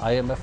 IMF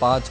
$5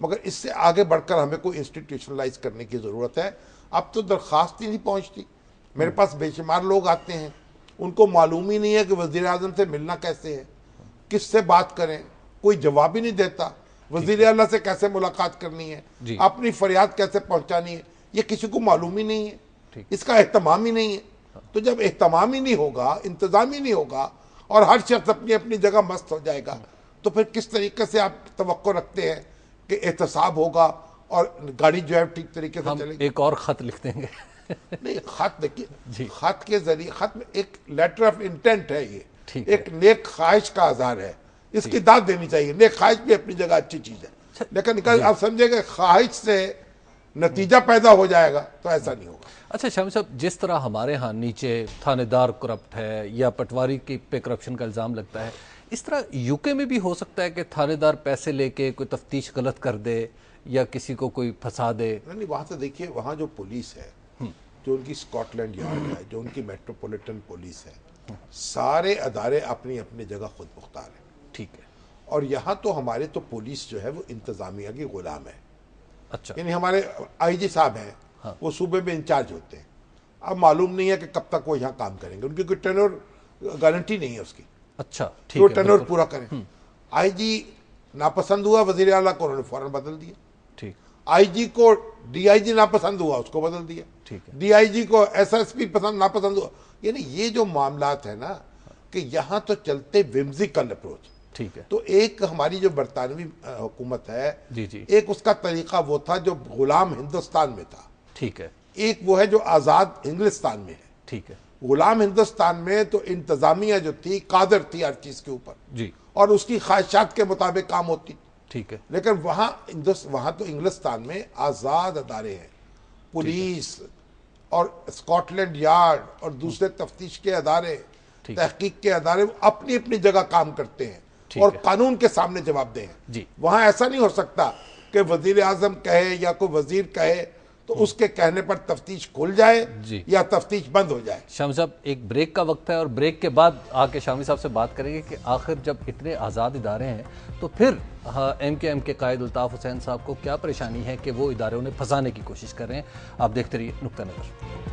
مگر اس سے آگے بڑھ کر ہمیں کوئی انسٹیٹیوشنلائز کرنے کی ضرورت ہے. اب تو درخواست ہی نہیں پہنچتی. میرے پاس بے شمار لوگ آتے ہیں, ان کو معلوم ہی نہیں ہے کہ وزیر اعظم سے ملنا کیسے ہے, کس سے بات کریں, کوئی جواب ہی نہیں دیتا. وزیر اعلیٰ سے کیسے ملاقات کرنی ہے, اپنی فریاد کیسے پہنچانی ہے, یہ کسی کو معلوم ہی نہیں ہے, اس کا اہتمام ہی نہیں ہے. تو جب اہتمام ہی نہیں ہوگا, انتظام ہی نہیں ہوگا, اور ہر شخص اپنی اپنی جگہ مست ہو جائے گا, تو پھر کس طریقے سے آپ توقع رکھتے ہیں کہ احتساب ہوگا اور گاڑی جو ہے ٹھیک طریقے سے چلے گی؟ ایک اور خط لکھ دیں گے. نہیں, خط دیکھیے, خط کے ذریعے, خط میں ایک لیٹر آف انٹینٹ ہے, یہ ایک نیک خواہش کا اظہار ہے, اس کی داد دینی چاہیے. نیک خواہش بھی اپنی جگہ اچھی چیز ہے, لیکن آپ سمجھے کہ خواہش سے نتیجہ پیدا ہو جائے گا تو ایسا نہیں ہوگا. اچھا شامی صاحب, جس طرح ہمارے ہاں نیچے تھانے دار کرپٹ ہے یا پٹواری کی پہ کرپشن کا الزام لگتا ہے, اس طرح یو کے میں بھی ہو سکتا ہے کہ تھانے دار پیسے لے کے کوئی تفتیش غلط کر دے یا کسی کو کوئی پھنسا دے؟ نہیں, وہاں سے دیکھیے, وہاں جو پولیس ہے, جو ان کی اسکاٹ لینڈ یارڈ ہے, جو ان کی میٹروپولیٹن پولیس ہے, سارے ادارے اپنی اپنی جگہ خود مختار ہیں. ٹھیک ہے. اور یہاں تو ہمارے تو پولیس جو ہے وہ انتظامیہ کی غلام ہے. اچھا. یعنی ہمارے آئی جی صاحب ہیں, وہ صوبے میں انچارج ہوتے ہیں. اب معلوم نہیں ہے کہ کب تک وہ یہاں کام کریں گے, ان کی کوئی ٹینور گارنٹی نہیں ہے اس کی. اچھا, تو ٹینور پورا کریں. آئی جی ناپسند ہوا وزیر اعلیٰ کو, انہوں نے فوراً بدل دیا. ٹھیک. آئی جی کو ڈی آئی جی ناپسند ہوا, اس کو بدل دیا. ڈی آئی جی کو ایس ایس پی ناپسند ہوا. یعنی یہ جو معاملات ہیں نا, کہ یہاں تو چلتے ومزیکل اپروچ. ٹھیک ہے. تو ایک ہماری جو برطانوی حکومت ہے, جی ایک اس کا طریقہ وہ تھا جو غلام ہندوستان میں تھا. ٹھیک ہے. ایک وہ ہے جو آزاد انگلستان میں ہے. ٹھیک ہے. غلام ہندوستان میں تو انتظامیہ جو تھی قادر تھی ہر چیز کے اوپر, جی, اور اس کی خواہشات کے مطابق کام ہوتی. ٹھیک ہے. لیکن وہاں تو انگلستان میں آزاد ادارے ہیں, پولیس اور اسکاٹ لینڈ یارڈ اور دوسرے تفتیش کے ادارے, تحقیق کے ادارے, اپنی اپنی جگہ کام کرتے ہیں اور قانون کے سامنے جواب دہ ہیں. وہاں ایسا نہیں ہو سکتا کہ وزیر اعظم کہے یا کوئی وزیر کہے تو اس کے کہنے پر تفتیش کھل جائے یا تفتیش بند ہو جائے. شامی صاحب, ایک بریک کا وقت ہے, اور بریک کے بعد آ کے شامی صاحب سے بات کریں گے کہ آخر جب اتنے آزاد ادارے ہیں تو پھر ایم کے ایم کے قائد الطاف حسین صاحب کو کیا پریشانی ہے کہ وہ ادارے انہیں پھنسانے کی کوشش کر رہے ہیں. آپ دیکھتے رہیے نقطہ نظر.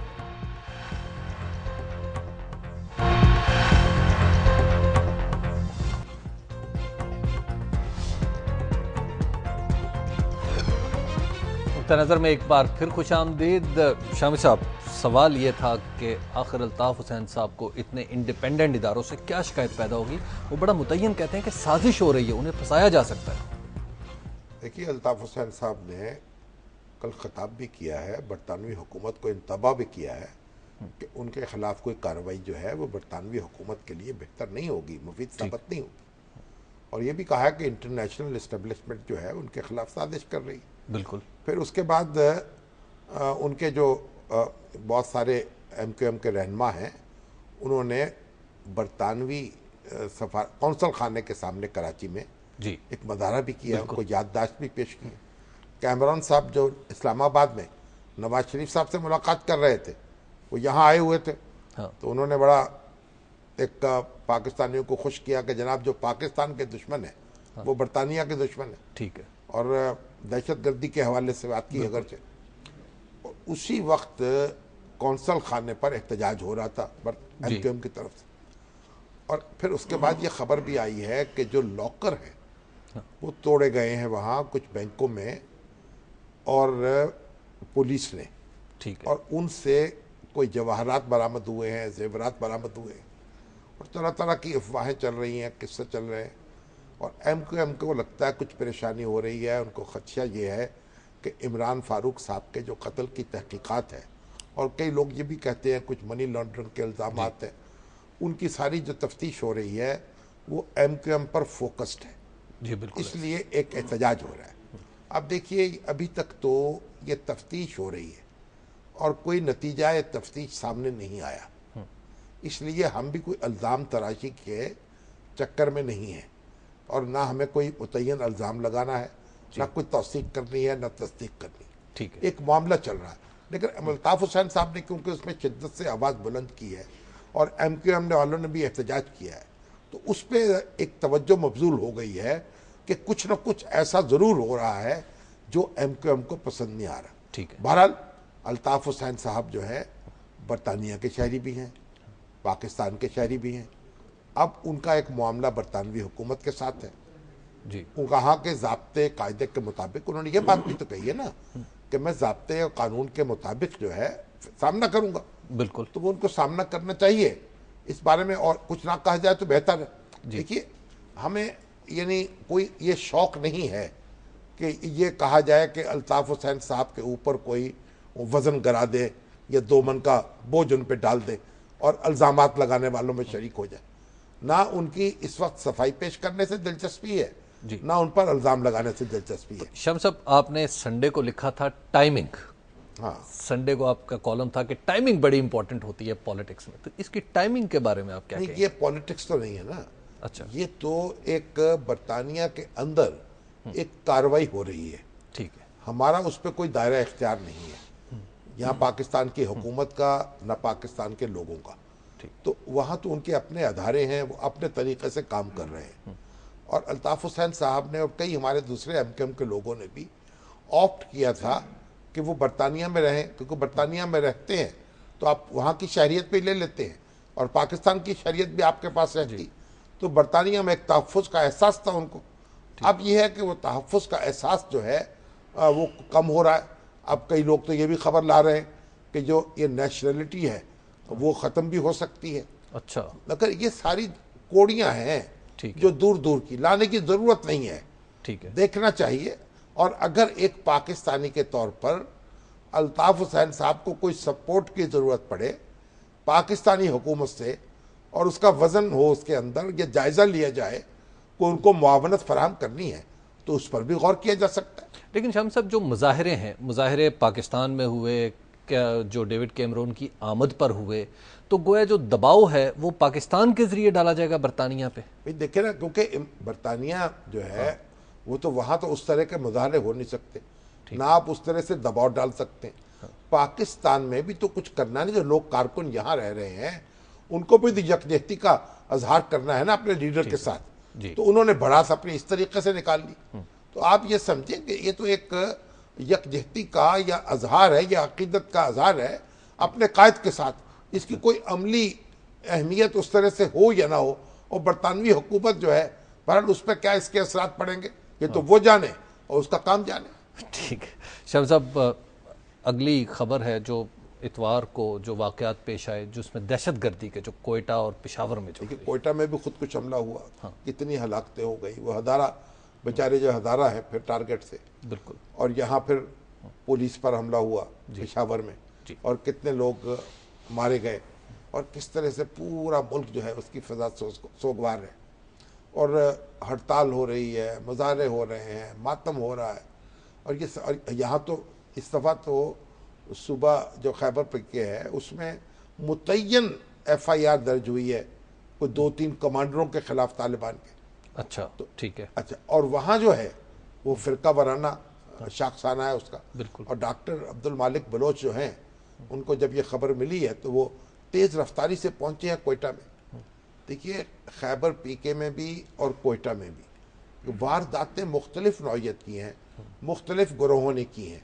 نظر میں ایک بار پھر خوش آمدید. شامی صاحب, سوال یہ تھا کہ آخر الطاف حسین صاحب کو اتنے انڈیپینڈنٹ اداروں سے کیا شکایت پیدا ہوگی؟ وہ بڑا متعین کہتے ہیں کہ سازش ہو رہی ہے, انہیں پھنسایا جا سکتا ہے. دیکھیے, الطاف حسین صاحب نے کل خطاب بھی کیا ہے, برطانوی حکومت کو انتباہ بھی کیا ہے کہ ان کے خلاف کوئی کارروائی جو ہے وہ برطانوی حکومت کے لیے بہتر نہیں ہوگی, مفید ثابت نہیں ہوگی. اور یہ بھی کہا ہے کہ انٹرنیشنل اسٹیبلشمنٹ جو ہے ان کے خلاف سازش کر رہی ہے. بالکل. پھر اس کے بعد ان کے جو بہت سارے ایم کیو ایم کے رہنما ہیں, انہوں نے برطانوی قونصل خانے کے سامنے کراچی میں ایک مظاہرہ بھی کیا, ان کو یادداشت بھی پیش کی. کیمرون صاحب جو اسلام آباد میں نواز شریف صاحب سے ملاقات کر رہے تھے, وہ یہاں آئے ہوئے تھے, تو انہوں نے بڑا ایک پاکستانیوں کو خوش کیا کہ جناب جو پاکستان کے دشمن ہیں وہ برطانیہ کے دشمن ہیں. ٹھیک ہے. اور دہشت گردی کے حوالے سے بات کی اگرچہ. اسی وقت قونصل خانے پر احتجاج ہو رہا تھا ایم کیو ایم کی طرف سے. اور پھر اس کے بعد یہ خبر بھی آئی ہے کہ جو لاکر ہیں وہ توڑے گئے ہیں وہاں کچھ بینکوں میں, اور پولیس نے, اور ان سے کوئی جواہرات برآمد ہوئے ہیں, زیورات برآمد ہوئے ہیں, اور طرح طرح کی افواہیں چل رہی ہیں, قصے چل رہے ہیں. اور ایم کیو ایم کو لگتا ہے کچھ پریشانی ہو رہی ہے. ان کو خدشہ یہ ہے کہ عمران فاروق صاحب کے جو قتل کی تحقیقات ہے, اور کئی لوگ یہ بھی کہتے ہیں کچھ منی لانڈرنگ کے الزامات ہیں, ان کی ساری جو تفتیش ہو رہی ہے وہ ایم کیو ایم پر فوکسڈ ہے. اس لیے ایک احتجاج ہو رہا ہے. اب دیکھیے, ابھی تک تو یہ تفتیش ہو رہی ہے اور کوئی نتیجہ تفتیش سامنے نہیں آیا. اس لیے ہم بھی کوئی الزام تراشی کے چکر میں نہیں ہیں, اور نہ ہمیں کوئی متعین الزام لگانا ہے, نہ کوئی توثیق کرنی ہے, نہ تصدیق کرنی. ایک معاملہ چل رہا ہے. لیکن الطاف حسین صاحب نے کیونکہ اس میں شدت سے آواز بلند کی ہے, اور ایم کیو ایم والوں نے بھی احتجاج کیا ہے, تو اس پہ ایک توجہ مبذول ہو گئی ہے کہ کچھ نہ کچھ ایسا ضرور ہو رہا ہے جو ایم کیو ایم کو پسند نہیں آ رہا. ٹھیک ہے. بہرحال الطاف حسین صاحب جو ہے برطانیہ کے شہری بھی ہیں, پاکستان کے شہری بھی ہیں. اب ان کا ایک معاملہ برطانوی حکومت کے ساتھ ہے. جی. کہا کہ ضابطے قاعدے کے مطابق, انہوں نے یہ بات بھی تو کہی ہے نا کہ میں ضابطے اور قانون کے مطابق جو ہے سامنا کروں گا. بالکل. تو وہ ان کو سامنا کرنا چاہیے. اس بارے میں اور کچھ نہ کہا جائے تو بہتر ہے. دیکھیے ہمیں یعنی کوئی یہ شوق نہیں ہے کہ یہ کہا جائے کہ الطاف حسین صاحب کے اوپر کوئی وزن گرا دے یا 2 من کا بوجھ ان پہ ڈال دے اور الزامات لگانے والوں میں شریک ہو جائے. نہ ان کی اس وقت صفائی پیش کرنے سے دلچسپی ہے, نہ ان پر الزام لگانے سے دلچسپی ہے. شمس صاحب, آپ نے سنڈے کو لکھا تھا ٹائمنگ. ہاں, سنڈے کو آپ کا کالم تھا کہ ٹائمنگ بڑی امپورٹنٹ ہوتی ہے پالیٹکس میں. تو اس کی ٹائمنگ کے بارے میں آپ کیا کہیں؟ یہ پالیٹکس تو نہیں ہے نا. اچھا. یہ تو ایک برطانیہ کے اندر ایک کاروائی ہو رہی ہے. ٹھیک ہے. ہمارا اس پہ کوئی دائرہ اختیار نہیں ہے. یہاں پاکستان کی حکومت کا نہ پاکستان کے لوگوں کا. تو وہاں تو ان کے اپنے ادارے ہیں, وہ اپنے طریقے سے کام کر رہے ہیں. اور الطاف حسین صاحب نے اور کئی ہمارے دوسرے ایم کیو ایم کے لوگوں نے بھی آپٹ کیا تھا کہ وہ برطانیہ میں رہیں, کیونکہ برطانیہ میں رہتے ہیں تو آپ وہاں کی شہریت پہ لے لیتے ہیں اور پاکستان کی شہریت بھی آپ کے پاس رہتی. تو برطانیہ میں ایک تحفظ کا احساس تھا ان کو. اب یہ ہے کہ وہ تحفظ کا احساس جو ہے وہ کم ہو رہا ہے. اب کئی لوگ تو یہ بھی خبر لا رہے ہیں کہ جو یہ نیشنلٹی ہے وہ ختم بھی ہو سکتی ہے. اچھا. مگر یہ ساری کوڑیاں ہیں جو دور دور کی, لانے کی ضرورت نہیں ہے. ٹھیک ہے. دیکھنا چاہیے. اور اگر ایک پاکستانی کے طور پر الطاف حسین صاحب کو کوئی سپورٹ کی ضرورت پڑے پاکستانی حکومت سے اور اس کا وزن ہو اس کے اندر, یہ جائزہ لیا جائے کہ ان کو معاونت فراہم کرنی ہے, تو اس پر بھی غور کیا جا سکتا ہے. لیکن شام صاحب, جو مظاہرے ہیں, مظاہرے پاکستان میں ہوئے, جو ڈیوڈ کیمرون کی آمد پر ہوئے, تو گویا جو دباؤ ہے وہ پاکستان کے ذریعے ڈالا جائے گا برطانیہ پہ. دیکھیں نا, کیونکہ برطانیہ جو ہے وہ تو وہاں تو اس طرح کے مظاہرے ہو نہیں سکتے, نہ آپ اس طرح سے دباؤ ڈال سکتے ہیں. پاکستان میں بھی تو کچھ کرنا نہیں. جو لوگ کارکن یہاں رہ رہے ہیں ان کو بھی یکجہتی کا اظہار کرنا ہے نا اپنے لیڈر کے ساتھ. تو انہوں نے بڑھاس اپنی اس طریقے سے نکال لی. تو آپ یہ سمجھیں کہ یہ تو ایک یکجہتی کا یا اظہار ہے یا عقیدت کا اظہار ہے اپنے قائد کے ساتھ. اس کی کوئی عملی اہمیت اس طرح سے ہو یا نہ ہو, اور برطانوی حکومت جو ہے بہرحال اس پہ کیا اس کے اثرات پڑیں گے یہ تو وہ جانے اور اس کا کام جانے. ٹھیک ہے. شمس صاحب, اگلی خبر ہے جو اتوار کو جو واقعات پیش آئے جس میں دہشت گردی کے, جو کوئٹہ اور پشاور میں, جو کوئٹہ میں بھی خود کچھ حملہ ہوا, کتنی ہلاکتیں ہو گئی. وہ ہزارہ بیچارے جو ہزارہ ہیں پھر ٹارگٹ سے. بالکل. اور یہاں پھر پولیس پر حملہ ہوا پشاور میں, اور کتنے لوگ مارے گئے, اور کس طرح سے پورا ملک جو ہے اس کی فضا سوگوار ہے. اور ہڑتال ہو رہی ہے, مظاہرے ہو رہے ہیں, ماتم ہو رہا ہے. اور یہاں تو اس دفعہ تو صبح جو خیبر پکے ہے اس میں متعین ایف آئی آر درج ہوئی ہے کوئی 2-3 کمانڈروں کے خلاف طالبان کے. اچھا. ٹھیک ہے. اچھا. اور وہاں جو ہے وہ فرقہ وارانہ شاخسانہ ہے اس کا. بالکل. اور ڈاکٹر عبد المالک بلوچ جو ہیں ان کو جب یہ خبر ملی ہے تو وہ تیز رفتاری سے پہنچے ہیں کوئٹہ میں. دیکھیے خیبر پی کے میں بھی اور کوئٹہ میں بھی وارداتیں مختلف نوعیت کی ہیں, مختلف گروہوں نے کی ہیں.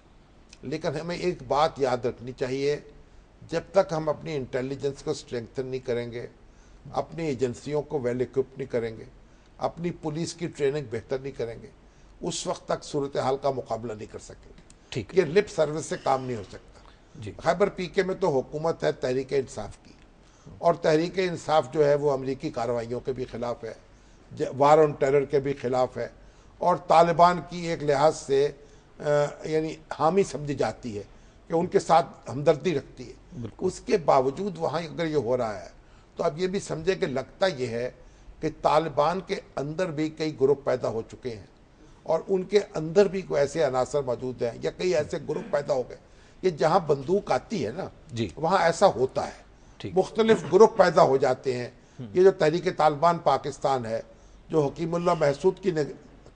لیکن ہمیں ایک بات یاد رکھنی چاہیے, جب تک ہم اپنی انٹیلیجنس کو اسٹرینگتھن نہیں کریں گے, اپنی ایجنسیوں کو ویل ایکوپ نہیں کریں گے, اپنی پولیس کی ٹریننگ بہتر نہیں کریں گے, اس وقت تک صورتحال کا مقابلہ نہیں کر سکیں گے. ٹھیک. یہ لپ سروس سے کام نہیں ہو سکتا. خیبر پی کے میں تو حکومت ہے تحریک انصاف کی, اور تحریک انصاف جو ہے وہ امریکی کارروائیوں کے بھی خلاف ہے, وار آن ٹیرر کے بھی خلاف ہے, اور طالبان کی ایک لحاظ سے یعنی حامی سمجھی جاتی ہے کہ ان کے ساتھ ہمدردی رکھتی ہے. اس کے باوجود وہاں اگر یہ ہو رہا ہے تو اب یہ بھی سمجھے کہ لگتا یہ ہے کہ طالبان کے اندر بھی کئی گروپ پیدا ہو چکے ہیں, اور ان کے اندر بھی کوئی ایسے عناصر موجود ہیں یا کئی ایسے گروپ پیدا ہو گئے. یہ جہاں بندوق آتی ہے نا وہاں ایسا ہوتا ہے, مختلف گروپ پیدا ہو جاتے ہیں. یہ جو تحریک طالبان پاکستان ہے جو حکیم اللہ محسود کی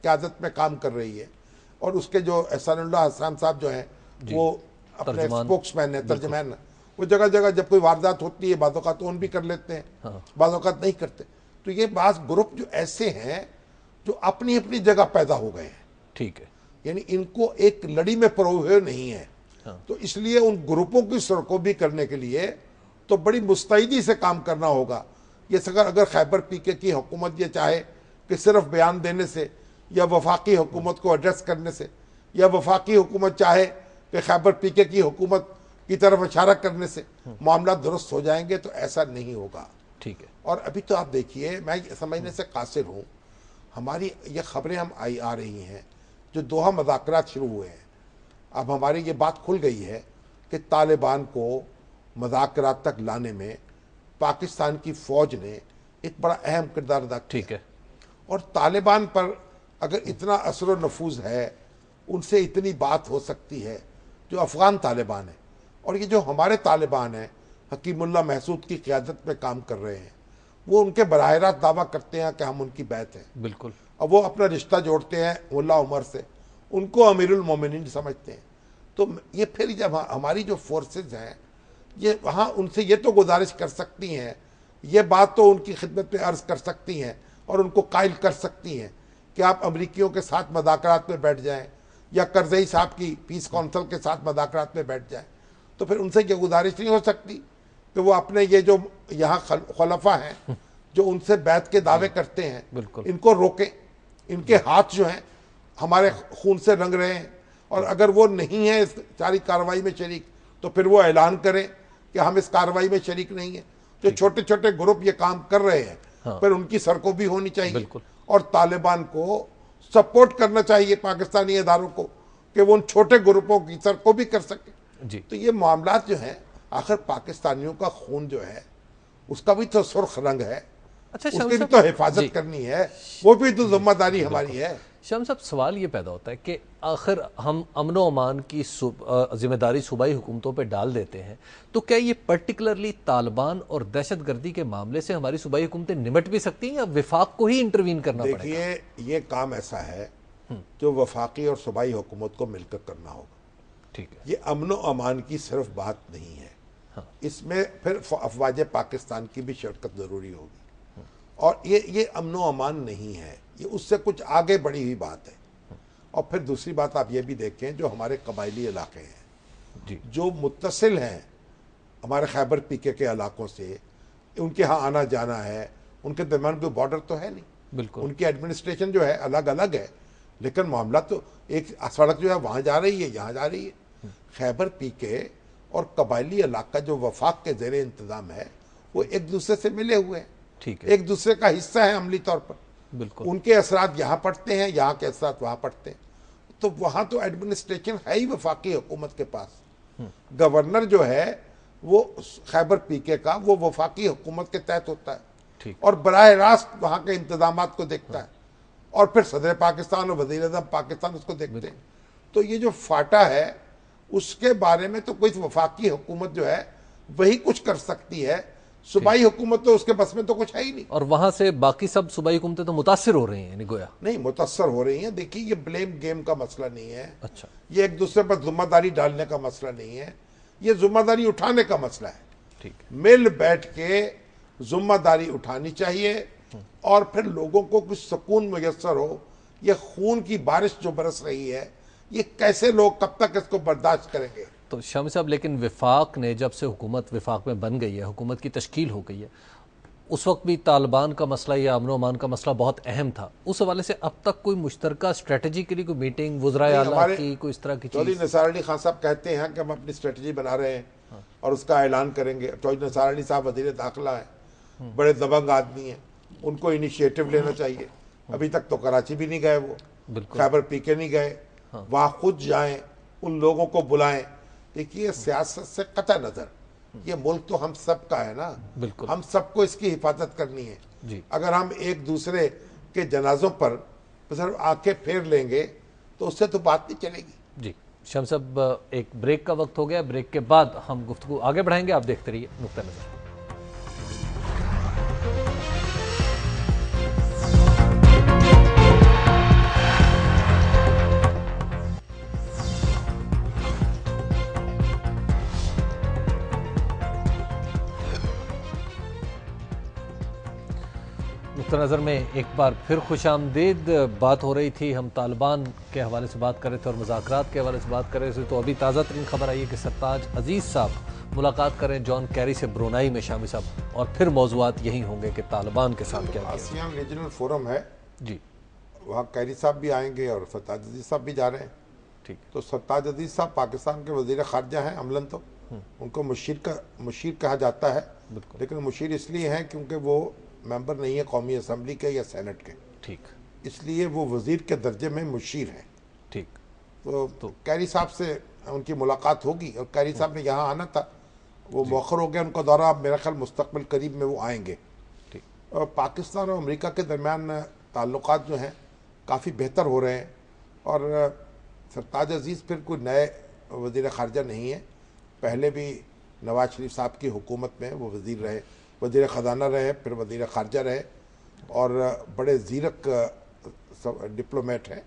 قیادت میں کام کر رہی ہے, اور اس کے جو احسان اللہ حسان صاحب جو ہیں وہ اپنے اسپوکس مین ہیں, ترجمان, وہ جگہ جگہ جب کوئی واردات ہوتی ہے بعض اوقات اون بھی کر لیتے ہیں, بعض اوقات نہیں کرتے. تو یہ بعض گروپ جو ایسے ہیں جو اپنی اپنی جگہ پیدا ہو گئے ہیں. ٹھیک ہے. یعنی ان کو ایک لڑی میں پروے ہوئے نہیں ہے. تو اس لیے ان گروپوں کی سرکوبی کرنے کے لیے تو بڑی مستعدی سے کام کرنا ہوگا. یہ اگر خیبر پی کے کی حکومت یہ چاہے کہ صرف بیان دینے سے یا وفاقی حکومت کو ایڈریس کرنے سے, یا وفاقی حکومت چاہے کہ خیبر پی کے کی حکومت کی طرف اشارہ کرنے سے معاملات درست ہو جائیں گے, تو ایسا نہیں ہوگا. ٹھیک ہے. اور ابھی تو آپ دیکھیے, میں سمجھنے سے قاصر ہوں, ہماری یہ خبریں ہم آ رہی ہیں جو دوحہ مذاکرات شروع ہوئے ہیں, اب ہماری یہ بات کھل گئی ہے کہ طالبان کو مذاکرات تک لانے میں پاکستان کی فوج نے ایک بڑا اہم کردار ادا کیا. ٹھیک ہے. اور طالبان پر اگر اتنا اثر و نفوذ ہے, ان سے اتنی بات ہو سکتی ہے جو افغان طالبان ہیں, اور یہ جو ہمارے طالبان ہیں حکیم اللہ محسود کی قیادت میں کام کر رہے ہیں, وہ ان کے براہ راست دعویٰ کرتے ہیں کہ ہم ان کی بیعت ہیں. بالکل. اب وہ اپنا رشتہ جوڑتے ہیں ملا عمر سے, ان کو امیر المومنین سمجھتے ہیں. تو یہ پھر جب ہماری جو فورسز ہیں یہ وہاں ان سے یہ تو گزارش کر سکتی ہیں, یہ بات تو ان کی خدمت میں عرض کر سکتی ہیں اور ان کو قائل کر سکتی ہیں کہ آپ امریکیوں کے ساتھ مذاکرات میں بیٹھ جائیں یا کرزئی صاحب کی پیس کونسل کے ساتھ مذاکرات میں بیٹھ جائیں. تو پھر ان سے یہ گزارش نہیں ہو سکتی کہ وہ اپنے یہ جو یہاں خلفاء ہیں جو ان سے بیعت کے دعوے کرتے ہیں, ان کو روکیں. ان کے ہاتھ جو ہیں ہمارے خون سے رنگ رہے ہیں, اور اگر وہ نہیں ہیں اس ساری کارروائی میں شریک, تو پھر وہ اعلان کریں کہ ہم اس کارروائی میں شریک نہیں ہیں. جو چھوٹے چھوٹے گروپ یہ کام کر رہے ہیں, پھر ان کی سرکوبی ہونی چاہیے, اور طالبان کو سپورٹ کرنا چاہیے پاکستانی اداروں کو کہ وہ ان چھوٹے گروپوں کی سرکوبی کر سکے. تو یہ معاملات جو ہیں, آخر پاکستانیوں کا خون جو ہے اس کا بھی تو سرخ رنگ ہے, اس کی بھی تو حفاظت کرنی ہے, وہ بھی تو ذمہ داری ہماری ہے. شام صاحب, سوال یہ پیدا ہوتا ہے کہ آخر ہم امن و امان کی ذمہ داری صوبائی حکومتوں پہ ڈال دیتے ہیں, تو کیا یہ پرٹیکولرلی طالبان اور دہشت گردی کے معاملے سے ہماری صوبائی حکومتیں نمٹ بھی سکتی ہیں یا وفاق کو ہی انٹروین کرنا پڑے گا؟ دیکھیے, یہ کام ایسا ہے جو وفاقی اور صوبائی حکومت کو مل کر کرنا ہوگا. ٹھیک ہے. یہ امن و امان کی صرف بات نہیں ہے, اس میں پھر افواج پاکستان کی بھی شرکت ضروری ہوگی. اور یہ امن و امان نہیں ہے, یہ اس سے کچھ آگے بڑھی ہوئی بات ہے. اور پھر دوسری بات آپ یہ بھی دیکھیں, جو ہمارے قبائلی علاقے ہیں جو متصل ہیں ہمارے خیبر پی کے علاقوں سے, ان کے ہاں آنا جانا ہے, ان کے درمیان کوئی بارڈر تو ہے نہیں. بالکل. ان کی ایڈمنسٹریشن جو ہے الگ الگ ہے, لیکن معاملہ تو ایک سڑک جو ہے وہاں جا رہی ہے, یہاں جا رہی ہے. خیبر پی کے اور قبائلی علاقہ جو وفاق کے زیر انتظام ہے وہ ایک دوسرے سے ملے ہوئے ہیں, ایک دوسرے کا حصہ ہے عملی طور پر. بالکل. ان کے اثرات یہاں پڑتے ہیں, یہاں کے اثرات وہاں پڑتے ہیں. تو وہاں تو ایڈمنسٹریشن ہے ہی وفاقی حکومت کے پاس. گورنر جو ہے وہ خیبر پی کے کا وہ وفاقی حکومت کے تحت ہوتا ہے, اور براہ راست وہاں کے انتظامات کو دیکھتا ہے, اور پھر صدر پاکستان اور وزیر اعظم پاکستان اس کو دیکھتے ہیں. تو یہ جو فاٹا ہے اس کے بارے میں تو کوئی وفاقی حکومت جو ہے وہی کچھ کر سکتی ہے, صوبائی حکومت تو اس کے بس میں تو کچھ ہے ہی نہیں. اور وہاں سے باقی سب صوبائی حکومتیں تو متاثر ہو رہی ہیں, گویا نہیں متاثر ہو رہی ہیں. دیکھیے, یہ بلیم گیم کا مسئلہ نہیں ہے. اچھا. یہ ایک دوسرے پر ذمہ داری ڈالنے کا مسئلہ نہیں ہے, یہ ذمہ داری اٹھانے کا مسئلہ ہے. ٹھیک ہے. مل بیٹھ کے ذمہ داری اٹھانی چاہیے, اور پھر لوگوں کو کچھ سکون میسر ہو. یہ خون کی بارش جو برس رہی ہے, یہ کیسے لوگ کب تک اس کو برداشت کریں گے؟ تو شامی صاحب, لیکن وفاق نے جب سے حکومت وفاق میں بن گئی ہے, حکومت کی تشکیل ہو گئی ہے, اس وقت بھی طالبان کا مسئلہ یا امن و امان کا مسئلہ بہت اہم تھا. اس حوالے سے اب تک کوئی مشترکہ اسٹریٹجی کے لیے کوئی میٹنگ وزرائے اعلیٰ کی کوئی اس طرح کی چودھری نثار علی خان صاحب کہتے ہیں کہ ہم اپنی اسٹریٹجی بنا رہے ہیں اور اس کا اعلان کریں گے. چودھری نثار علی صاحب وزیر داخلہ ہیں, بڑے دبنگ آدمی ہیں, ان کو انیشیٹو لینا چاہیے. ابھی تک تو کراچی بھی نہیں گئے, وہ خیبر پی کے نہیں گئے, وہاں خود جائیں, ان لوگوں کو بلائیں. دیکھیے, سیاست سے قطع نظر یہ ملک تو ہم سب کا ہے نا, ہم سب کو اس کی حفاظت کرنی ہے. اگر ہم ایک دوسرے کے جنازوں پر صرف آنکھیں پھیر لیں گے تو اس سے تو بات نہیں چلے گی. جی شام صاحب, ایک بریک کا وقت ہو گیا, بریک کے بعد ہم گفتگو آگے بڑھائیں گے. آپ دیکھتے رہیے نقطہ نظر. نقطہ نظر میں ایک بار پھر خوش آمدید. بات ہو رہی تھی, ہم طالبان کے حوالے سے بات کر رہے تھے اور مذاکرات کے حوالے سے بات کر رہے تھے, تو ابھی تازہ ترین خبر آئی ہے کہ سرتاج عزیز صاحب ملاقات کریں جان کیری سے برونائی میں شامی صاحب, اور پھر موضوعات یہی ہوں گے کہ طالبان کے ساتھ کیا کیا. آسیان ریجنل فورم ہے جی, وہاں کیری صاحب بھی آئیں گے اور سرتاج عزیز صاحب بھی جا رہے ہیں. ٹھیک. تو سرتاج عزیز صاحب پاکستان کے وزیر خارجہ ہیں عملاً, تو ان کو مشیر کہا جاتا ہے, لیکن مشیر اس لیے ہیں کیونکہ وہ ممبر نہیں ہے قومی اسمبلی کے یا سینٹ کے, ٹھیک, اس لیے وہ وزیر کے درجے میں مشیر ہیں. ٹھیک. تو کیری صاحب سے ان کی ملاقات ہوگی, اور کیری صاحب نے یہاں آنا تھا, وہ مؤخر ہو گیا ان کا دورہ, اب میرا خیال مستقبل قریب میں وہ آئیں گے. ٹھیک. اور پاکستان اور امریکہ کے درمیان تعلقات جو ہیں کافی بہتر ہو رہے ہیں, اور سرتاج عزیز پھر کوئی نئے وزیر خارجہ نہیں ہیں, پہلے بھی نواز شریف صاحب کی حکومت میں وہ وزیر رہے, وزیر خزانہ رہے, پھر وزیر خارجہ رہے, اور بڑے زیرک ڈپلومیٹ ہیں.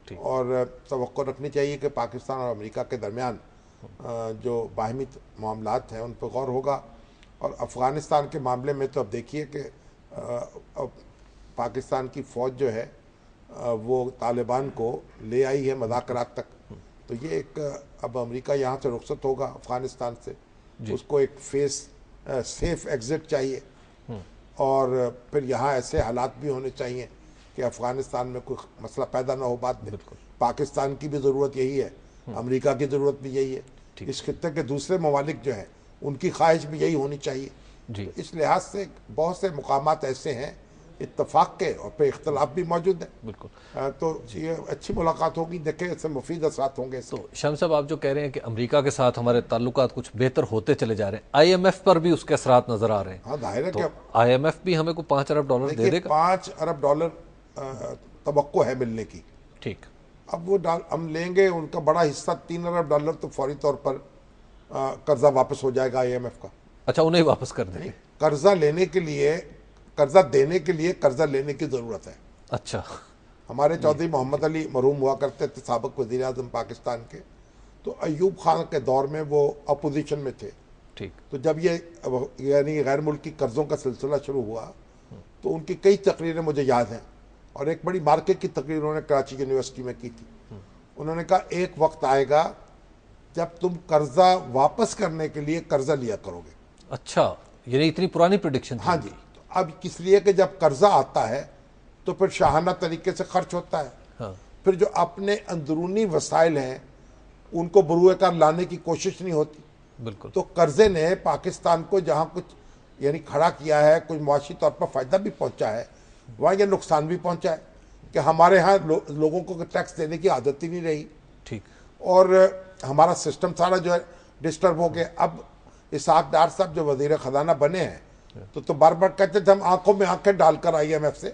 اور توقع رکھنی چاہیے کہ پاکستان اور امریکہ کے درمیان جو باہمی معاملات ہیں ان پہ غور ہوگا. اور افغانستان کے معاملے میں تو اب دیکھیے کہ پاکستان کی فوج جو ہے وہ طالبان کو لے آئی ہے مذاکرات تک, تو یہ ایک اب امریکہ یہاں سے رخصت ہوگا افغانستان سے, اس کو ایک سیف ایگزٹ چاہیے, اور پھر یہاں ایسے حالات بھی ہونے چاہیے کہ افغانستان میں کوئی مسئلہ پیدا نہ ہو بعد میں. پاکستان کی بھی ضرورت یہی ہے, امریکہ کی ضرورت بھی یہی ہے, اس خطے کے دوسرے ممالک جو ہیں ان کی خواہش بھی یہی ہونی چاہیے. اس لحاظ سے بہت سے مقامات ایسے ہیں اتفاق کے, اور پہ اختلاف بھی موجود ہے. بالکل. تو یہ اچھی ملاقات ہوگی, دیکھیں اس سے مفید اثرات ہوں گے. تو شامی صاحب آپ جو کہہ رہے ہیں کہ امریکہ کے ساتھ ہمارے تعلقات کچھ بہتر ہوتے چلے جا رہے ہیں, آئی ایم ایف پر بھی اس کے اثرات نظر آ رہے ہیں. ہاں ظاہر ہے کہ آئی ایم ایف بھی ہمیں کو $5 ارب دے دے گا. $5 ارب توقع ہے ملنے کی. ٹھیک. اب وہ ہم لیں گے, ان کا بڑا حصہ $3 ارب تو فوری طور پر قرضہ واپس ہو جائے گا آئی ایم ایف کا. اچھا, انہیں واپس کر دیں گے. قرضہ لینے کے لیے, قرضہ دینے کے لیے قرضہ لینے کی ضرورت ہے. اچھا. ہمارے چودھری محمد علی مرحوم ہوا کرتے تھے, سابق وزیر اعظم پاکستان کے, تو ایوب خان کے دور میں وہ اپوزیشن میں تھے. ٹھیک. تو جب یہ یعنی غیر ملکی قرضوں کا سلسلہ شروع ہوا تو ان کی کئی تقریریں مجھے یاد ہیں, اور ایک بڑی مارکیٹ کی تقریر انہوں نے کراچی یونیورسٹی میں کی تھی. انہوں نے کہا ایک وقت آئے گا جب تم قرضہ واپس کرنے کے لیے قرضہ لیا کرو گے. اچھا, یعنی اتنی پرانی پریڈکشن تھی. ہاں جی. اب کس لیے کہ جب قرضہ آتا ہے تو پھر شاہانہ طریقے سے خرچ ہوتا ہے, پھر جو اپنے اندرونی وسائل ہیں ان کو بروئے کار لانے کی کوشش نہیں ہوتی. بالکل. تو قرضے نے پاکستان کو جہاں کچھ یعنی کھڑا کیا ہے, کچھ معاشی طور پر فائدہ بھی پہنچا ہے, وہاں یہ نقصان بھی پہنچا ہے کہ ہمارے ہاں لوگوں کو ٹیکس دینے کی عادت ہی نہیں رہی. ٹھیک. اور ہمارا سسٹم سارا جو ہے ڈسٹرب ہو گیا. اب اسحاق ڈار صاحب جو وزیر خزانہ بنے ہیں تو بار بار کہتے تھے ہم آنکھوں میں آنکھیں ڈال کر آئی ایم ایف سے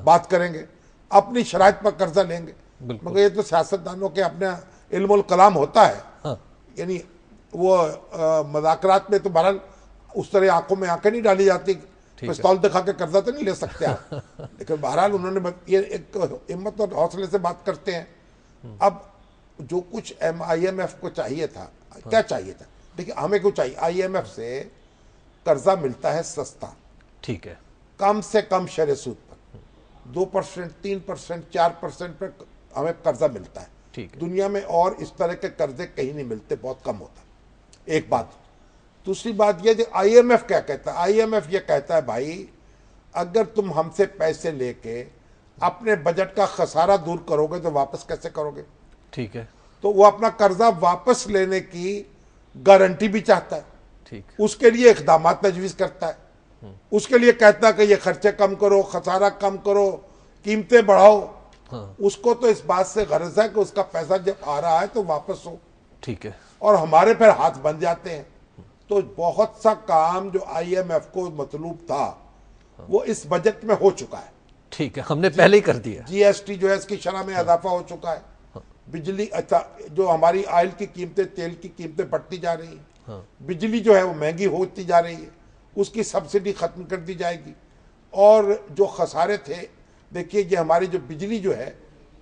بات کریں گے, اپنی شرائط پر قرضہ لیں گے. مگر یہ تو سیاستدانوں کے اپنے علم الکلام ہوتا ہے, یعنی وہ مذاکرات میں تو بہرحال اس طرح آنکھوں میں آنکھیں نہیں ڈالی جاتی, پستول دکھا کے قرضہ تو نہیں لے سکتے آپ, لیکن بہرحال انہوں نے یہ ایک ہمت اور حوصلے سے بات کرتے ہیں. اب جو کچھ آئی ایم ایف کو چاہیے تھا, کیا چاہیے تھا, دیکھیں ہمیں کیوں چاہیے, آئی ایم ایف سے قرضہ ملتا ہے سستا, ٹھیک ہے, کم سے کم شرح سود پر 2%, 3%, 4% پر ہمیں قرضہ ملتا ہے. دنیا میں اور اس طرح کے قرضے کہیں نہیں ملتے, بہت کم ہوتا ہے. ایک بات. دوسری بات یہ کہ آئی ایم ایف کیا کہتا ہے, آئی ایم ایف یہ کہتا ہے بھائی اگر تم ہم سے پیسے لے کے اپنے بجٹ کا خسارہ دور کرو گے تو واپس کیسے کرو گے. ٹھیک ہے. تو وہ اپنا قرضہ واپس لینے کی گارنٹی بھی چاہتا ہے, اس کے لیے اقدامات تجویز کرتا ہے, اس کے لیے کہتا ہے کہ یہ خرچے کم کرو, خسارہ کم کرو, قیمتیں بڑھاؤ. اس کو تو اس بات سے غرض ہے کہ اس کا پیسہ جب آ رہا ہے تو واپس ہو. ٹھیک ہے. اور ہمارے پھر ہاتھ بن جاتے ہیں. تو بہت سا کام جو آئی ایم ایف کو مطلوب تھا وہ اس بجٹ میں ہو چکا ہے. ٹھیک ہے, ہم نے پہلے ہی کر دیا. جی ایس ٹی جو ہے اس کی شرح میں اضافہ ہو چکا ہے. بجلی جو ہماری آئل کی قیمتیں, تیل کی قیمتیں بڑھتی جا رہی ہیں, بجلی جو ہے وہ مہنگی ہوتی جا رہی ہے, اس کی سبسڈی ختم کر دی جائے گی. اور جو خسارے تھے, دیکھیے یہ ہماری جو بجلی جو ہے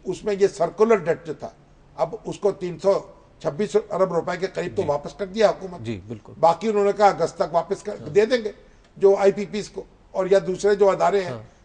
اس میں یہ سرکولر ڈیٹ جو تھا, اب اس کو 326 ارب روپے کے قریب تو واپس کر دیا حکومت. جی بالکل. باقی انہوں نے کہا اگست تک واپس دے دیں گے جو آئی پی پیز کو, اور یا دوسرے جو ادارے ہیں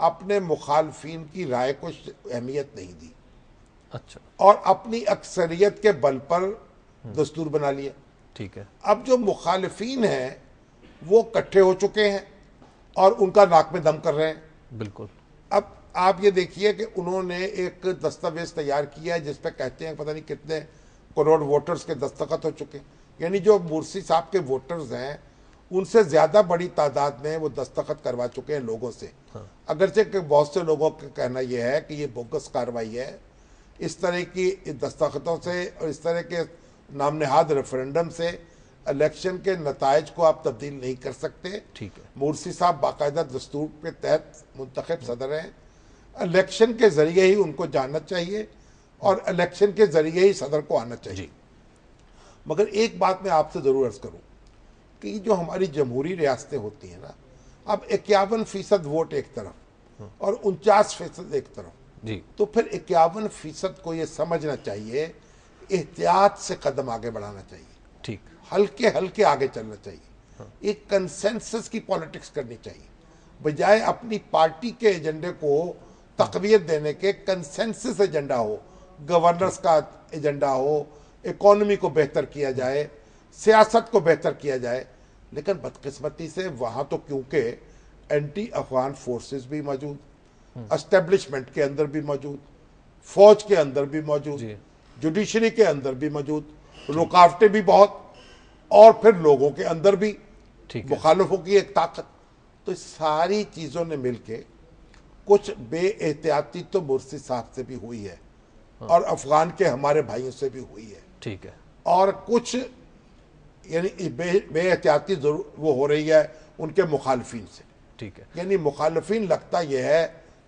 اپنے مخالفین کی رائے کو اہمیت نہیں دی اچھا اور اپنی اکثریت کے بل پر دستور بنا لیا. ٹھیک ہے. اب جو مخالفین ہیں وہ کٹھے ہو چکے ہیں اور ان کا ناک میں دم کر رہے ہیں. بالکل. اب آپ یہ دیکھیے کہ انہوں نے ایک دستاویز تیار کیا ہے جس پہ کہتے ہیں پتہ نہیں کتنے کروڑ ووٹرز کے دستخط ہو چکے, یعنی جو مرسی صاحب کے ووٹرز ہیں ان سے زیادہ بڑی تعداد میں وہ دستخط کروا چکے ہیں لوگوں سے. اگرچہ کہ بہت سے لوگوں کا کہنا یہ ہے کہ یہ بوگس کارروائی ہے, اس طرح کی دستخطوں سے اور اس طرح کے نام نہاد ریفرنڈم سے الیکشن کے نتائج کو آپ تبدیل نہیں کر سکتے. ٹھیک ہے. مرسی صاحب باقاعدہ دستور کے تحت منتخب صدر ہیں, الیکشن کے ذریعے ہی ان کو جاننا چاہیے اور الیکشن کے ذریعے ہی صدر کو آنا چاہیے. مگر ایک بات میں آپ سے ضرور عرض کروں کہ یہ جو ہماری جمہوری ریاستیں ہوتی ہیں نا, اب 51% ووٹ ایک طرف اور 49% ایک طرف, جی تو پھر 51% کو یہ سمجھنا چاہیے, احتیاط سے قدم آگے بڑھانا چاہیے, ٹھیک, ہلکے ہلکے آگے چلنا چاہیے, ایک کنسنسس کی پالیٹکس کرنی چاہیے بجائے اپنی پارٹی کے ایجنڈے کو تقویت دینے کے. کنسنسس ایجنڈا ہو, گورننس کا ایجنڈا ہو, اکانومی کو بہتر کیا جائے, سیاست کو بہتر کیا جائے. لیکن بدقسمتی سے وہاں تو کیونکہ اینٹی افغان فورسز بھی موجود, اسٹیبلشمنٹ کے اندر بھی موجود, فوج کے اندر بھی موجود, جوڈیشری کے اندر بھی موجود, رکاوٹیں بھی بہت, اور پھر لوگوں کے اندر بھی مخالفوں کی ایک طاقت. تو ساری چیزوں نے مل کے کچھ بے احتیاطی تو مرسی صاحب سے بھی ہوئی ہے اور افغان کے ہمارے بھائیوں سے بھی ہوئی ہے. ٹھیک ہے. اور کچھ یعنی بے احتیاطی ضرور وہ ہو رہی ہے ان کے مخالفین سے. ٹھیک ہے. یعنی مخالفین لگتا یہ ہے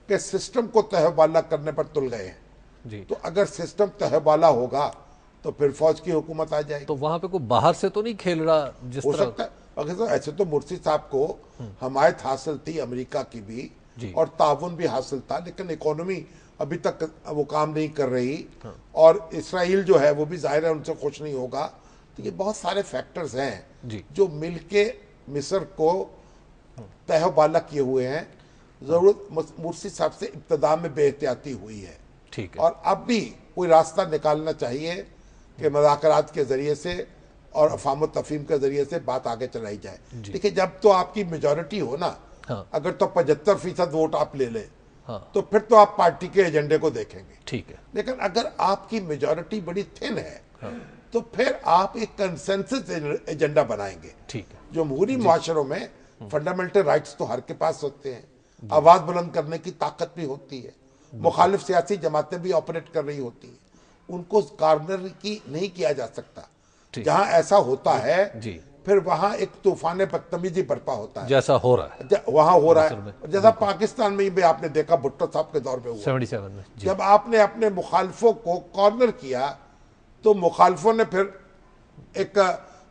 کہ سسٹم کو تہہ بالا کرنے پر تل گئے ہیں. جی. تو اگر سسٹم تہہ بالا ہوگا تو پھر فوج کی حکومت آ جائے گی. تو وہاں پہ کوئی باہر سے تو نہیں کھیل رہا جس ہو طرح؟ سکتا ہے. اگر ایسے تو مرسی صاحب کو حمایت حاصل تھی امریکہ کی بھی اور تعاون بھی حاصل تھا, لیکن اکانومی ابھی تک وہ کام نہیں کر رہی اور اسرائیل جو ہے وہ بھی ظاہر ہے ان سے خوش نہیں ہوگا. تو یہ بہت سارے فیکٹرز ہیں جو مل کے مصر کو تہہ بالا کیے ہوئے ہیں. ضرورت مرسی صاحب سے ابتدا میں بے احتیاطی ہوئی ہے, ٹھیک ہے, اور اب بھی کوئی راستہ نکالنا چاہیے کہ مذاکرات کے ذریعے سے اور افہام و تفہیم کے ذریعے سے بات آگے چلائی جائے. دیکھیں جب تو آپ کی میجورٹی ہو نا, اگر تو 75% ووٹ آپ لے لیں تو پھر تو آپ پارٹی کے ایجنڈے کو دیکھیں گے. ٹھیک ہے. لیکن اگر آپ کی میجورٹی بڑی تھن ہے تو پھر آپ ایک کنسنسس ایجنڈا بنائیں گے. ٹھیک ہے. جمہوری معاشروں میں فنڈامنٹل رائٹس تو ہر کے پاس ہوتے ہیں, آواز بلند کرنے کی طاقت بھی ہوتی ہے, مخالف سیاسی جماعتیں بھی آپریٹ کر رہی ہوتی ہیں, ان کو کارنر کی نہیں کیا جا سکتا. جہاں ایسا ہوتا ہے پھر وہاں ایک طوفان بدتمیزی برپا ہوتا ہے, جیسا ہو رہا ہے وہاں ہو رہا ہے. جیسا پاکستان میں بھی آپ نے دیکھا بھٹو صاحب کے دور میں ہوا, 77 میں جب آپ نے اپنے مخالفوں کو کارنر کیا تو مخالفوں نے پھر ایک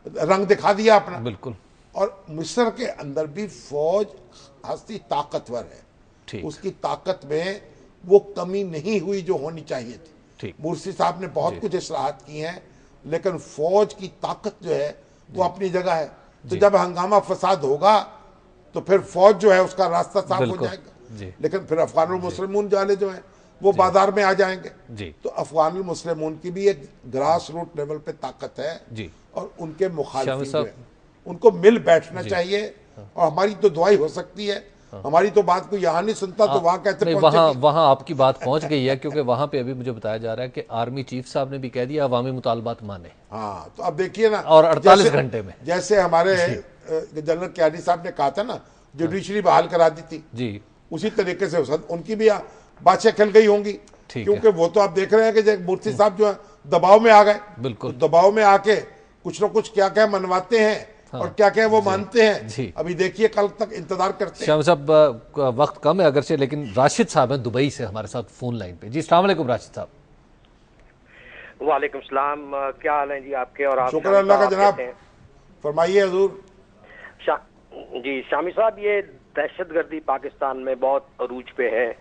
رنگ دکھا دیا اپنا. بالکل. اور مصر کے اندر بھی فوج ہستی طاقتور ہے, اس کی طاقت میں وہ کمی نہیں ہوئی جو ہونی چاہیے تھی. مرسی صاحب نے بہت کچھ اصلاحات کی ہیں لیکن فوج کی طاقت جو ہے وہ اپنی جگہ ہے. تو جب ہنگامہ فساد ہوگا تو پھر فوج جو ہے اس کا راستہ صاف ہو جائے گا, لیکن پھر افغان المسلمون والے جو ہیں وہ بازار میں آ جائیں گے. تو افغان المسلمون کی بھی ایک گراس روٹ لیول پہ طاقت ہے, اور ان کے مخالفین جو ہیں ان کو مل بیٹھنا چاہیے. اور ہماری تو دعائی ہو سکتی ہے, ہماری تو بات کو یہاں نہیں سنتا تو وہاں کہتے وہاں آپ کی بات پہنچ گئی ہے, کیونکہ وہاں پہ ابھی مجھے بتایا جا رہا ہے کہ آرمی چیف صاحب نے بھی کہہ دیا عوامی مطالبات مانے. ہاں تو اب دیکھیے نا, اور 48 گھنٹے میں جیسے ہمارے جنرل کیانی صاحب نے کہا تھا نا جوڈیشری بحال کرا دی تھی, جی اسی طریقے سے ان کی بھی باتیں کھل گئی ہوں گی, کیونکہ وہ تو آپ دیکھ رہے ہیں کہ مرسی صاحب جو ہے دباؤ میں آ گئے. بالکل. دباؤ میں آ کے کچھ نہ کچھ کیا کیا منواتے ہیں اور کیا کیا وہ مانتے ہیں. ابھی دیکھیے کل تک انتظار کرتے ہیں. شامی صاحب وقت کم ہے اگرچہ, لیکن راشد صاحب ہیں دبئی سے ہمارے ساتھ فون لائن پہ. جی السلام علیکم راشد صاحب. وعلیکم السلام, کیا حال ہیں جی آپ کے؟ اور آپ شکر اللہ کا جناب, فرمائیے حضور. جی شامی صاحب, یہ دہشت گردی پاکستان میں بہت عروج پہ ہے,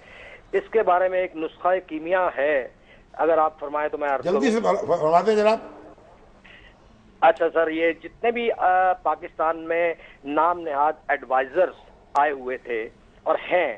اس کے بارے میں ایک نسخہ کیمیا ہے, اگر آپ فرمائیں تو میں عرض کروں. جلدی سے فرما دیں جناب. اچھا سر, یہ جتنے بھی پاکستان میں نام نہاد ایڈوائزرز آئے ہوئے تھے اور ہیں,